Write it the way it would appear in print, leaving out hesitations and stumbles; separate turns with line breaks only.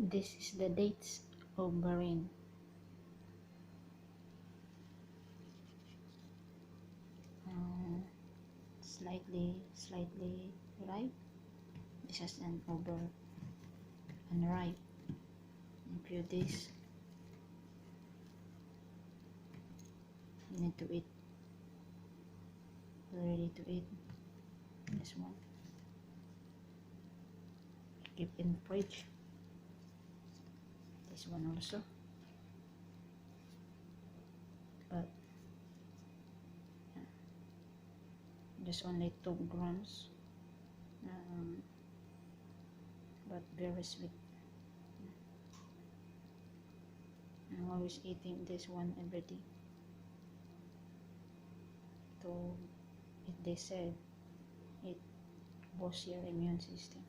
This is the dates of Bahrain. uh, slightly ripe. This is an over unripe. If you this, you need to eat, ready to eat. This one keep in fridge. This one also, but yeah, just only 2 grams, but very sweet. I'm always eating this one every day. To, if they said it boosts your immune system.